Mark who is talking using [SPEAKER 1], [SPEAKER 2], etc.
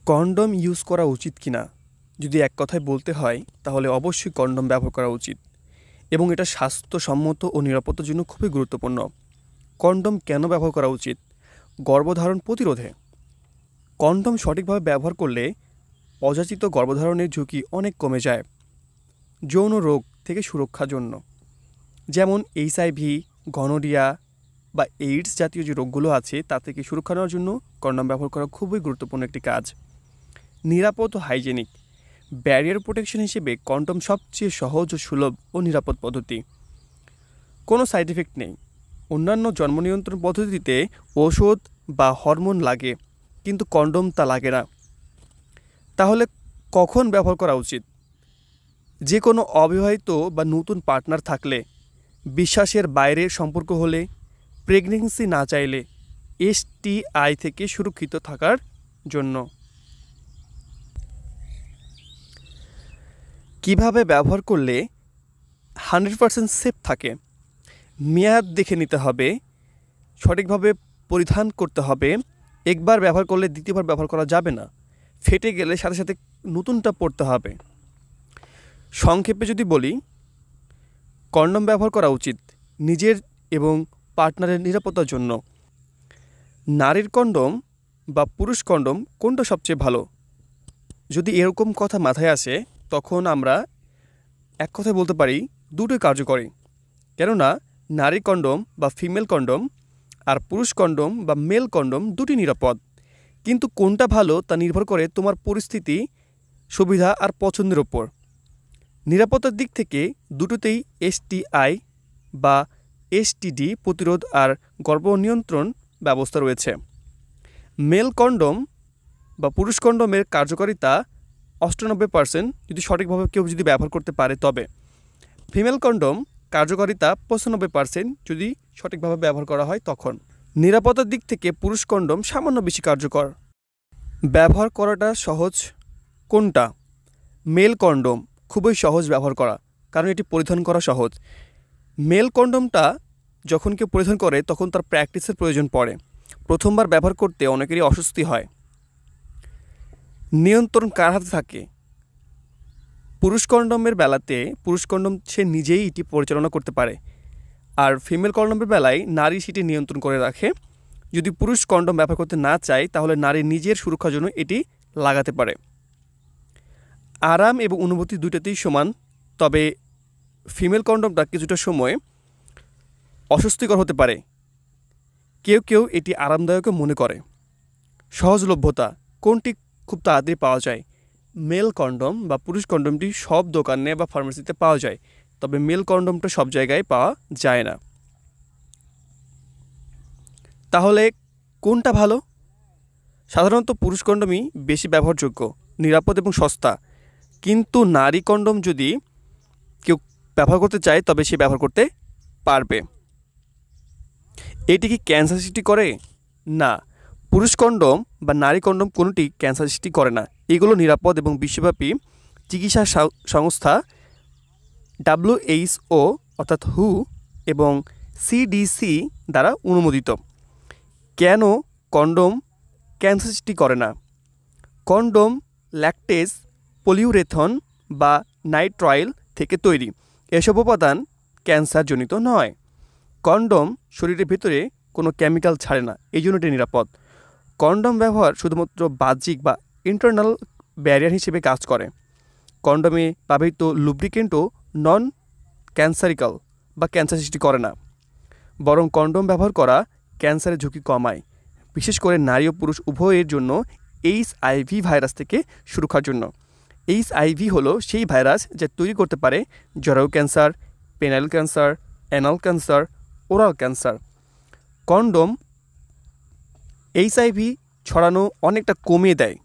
[SPEAKER 1] Condom use করা উচিত কিনা যদি এক কথায় বলতে হয় তাহলে অবশ্যই কন্ডম ব্যবহার করা উচিত এবং এটা স্বাস্থ্যসম্মত ও নিরাপত্তার জন্য খুবই গুরুত্বপূর্ণ। কন্ডম কেন ব্যবহার করা উচিত? গর্ভধারণ প্রতিরোধে। কন্ডম সঠিকভাবে ব্যবহার করলে অযাচিত গর্ভধারণের ঝুঁকি অনেক কমে যায়। যৌন রোগ থেকে সুরক্ষার জন্য, যেমন এইচআইভি, গনোরিয়া বা এইডস জাতীয় যে রোগগুলো আছে তা থেকে সুরক্ষা নেওয়ার জন্য কন্ডম ব্যবহার করা খুবই গুরুত্বপূর্ণ একটি কাজ। নিরাপদ ও হাইজেনিক। ব্যারিয়ার প্রোটেকশন হিসেবে কন্ডম সবচেয়ে সহজ ও সুলভ ও নিরাপদ পদ্ধতি। কোনো সাইড এফেক্ট নেই। অন্যান্য জন্ম নিয়ন্ত্রণ পদ্ধতিতে ওষুধ বা হরমোন লাগে, কিন্তু কন্ডম তা লাগে না। তাহলে কখন ব্যবহার করা উচিত? যে কোনো অবিবাহিত বা নতুন পার্টনার থাকলে, বিশ্বাসের বাইরে সম্পর্ক হলে, প্রেগনেন্সি না চাইলে, এসটিআই থেকে সুরক্ষিত থাকার জন্য। কিভাবে ব্যবহার করলে 100% সেফ থাকে? মেয়াদ দেখে নিতে হবে, সঠিকভাবে পরিধান করতে হবে। একবার ব্যবহার করলে দ্বিতীয়বার ব্যবহার করা যাবে না। ফেটে গেলে সাথে সাথে নতুনটা পড়তে হবে। সংক্ষেপে যদি বলি, কন্ডম ব্যবহার করা উচিত নিজের এবং পার্টনারের নিরাপত্তার জন্য। নারীর কন্ডম বা পুরুষ কন্ডম কোনটা সবচেয়ে ভালো? যদি এরকম কথা মাথায় আসে তখন আমরা এক কথায় বলতে পারি দুটোই কার্যকরী। কেননা নারী কন্ডম বা ফিমেল কন্ডম আর পুরুষ কন্ডম বা মেল কন্ডম দুটি নিরাপদ, কিন্তু কোনটা ভালো তা নির্ভর করে তোমার পরিস্থিতি, সুবিধা আর পছন্দের ওপর। নিরাপত্তার দিক থেকে দুটোতেই এসটিআই বা এসটিডি প্রতিরোধ আর গর্ভ নিয়ন্ত্রণ ব্যবস্থা রয়েছে। মেল কন্ডম বা পুরুষ কন্ডমের কার্যকারিতা 98% যদি সঠিকভাবে কেউ যদি ব্যবহার করতে পারে, তবে ফিমেল কন্ডম কার্যকারিতা 95% যদি সঠিকভাবে ব্যবহার করা হয় তখন। নিরাপত্তার দিক থেকে পুরুষ কন্ডম সামান্য বেশি কার্যকর। ব্যবহার করাটা সহজ কোনটা? মেল কন্ডম খুবই সহজ ব্যবহার করা, কারণ এটি পরিধান করা সহজ। মেল কন্ডমটা যখন কেউ পরিধান করে তখন তার প্র্যাকটিসের প্রয়োজন পড়ে। প্রথমবার ব্যবহার করতে অনেকেরই অস্বস্তি হয়। নিয়ন্ত্রণ কার হাতে থাকে? পুরুষ কন্ডমের বেলাতে পুরুষ কন্ডম সে নিজেই এটি পরিচালনা করতে পারে, আর ফিমেল কন্ডমের বেলায় নারী সেটি নিয়ন্ত্রণ করে রাখে। যদি পুরুষ কন্ডম ব্যবহার করতে না চায় তাহলে নারী নিজের সুরক্ষার জন্য এটি লাগাতে পারে। আরাম এবং অনুভূতি দুইটাতেই সমান, তবে ফিমেল কন্ডমটা কিছুটা সময় অস্বস্তিকর হতে পারে। কেউ কেউ এটি আরামদায়কও মনে করে। সহজলভ্যতা। কোনটি খুব তাড়াতাড়ি পাওয়া যায়? মেল কন্ডম বা পুরুষ কন্ডমটি সব দোকানে বা ফার্মেসিতে পাওয়া যায়, তবে মেল কন্ডমটা সব জায়গায় পাওয়া যায় না। তাহলে কোনটা ভালো? সাধারণত পুরুষ কন্ডমই বেশি ব্যবহারযোগ্য, নিরাপদ এবং সস্তা, কিন্তু নারী কন্ডম যদি কেউ ব্যবহার করতে চায় তবে সে ব্যবহার করতে পারবে। এটি কি ক্যান্সার সৃষ্টি করে? না, পুরুষ কন্ডম বা নারী কন্ডম কোনোটি ক্যান্সার সৃষ্টি করে না। এগুলো নিরাপদ এবং বিশ্বব্যাপী চিকিৎসা সংস্থা WHO অর্থাৎ হু এবং CDC দ্বারা অনুমোদিত। কেন কন্ডম ক্যান্সার সৃষ্টি করে না? কন্ডম ল্যাকটেজ, পলিউরেথন বা নাইট্রয়েল থেকে তৈরি। এসব উপাদান ক্যান্সারজনিত নয়। কন্ডম শরীরের ভিতরে কোনো কেমিক্যাল ছাড়ে না, এই জন্য এটি নিরাপদ। কন্ডম ব্যবহার শুধুমাত্র বাহ্যিক বা ইন্টারনাল ব্যারিয়ার হিসেবে কাজ করে। কন্ডমে ব্যবহৃত লুব্রিকেন্টও নন ক্যান্সারিক্যাল বা ক্যান্সার সৃষ্টি করে না, বরং কন্ডম ব্যবহার করা ক্যান্সারের ঝুঁকি কমায়, বিশেষ করে নারী ও পুরুষ উভয়ের জন্য এইচআইভি ভাইরাস থেকে সুরক্ষার জন্য। এইচআইভি হলো সেই ভাইরাস যা তৈরি করতে পারে জরায়ু cancer, penile cancer, anal cancer, oral cancer. Condom HIV ছড়ানো অনেকটা কমিয়ে দেয়।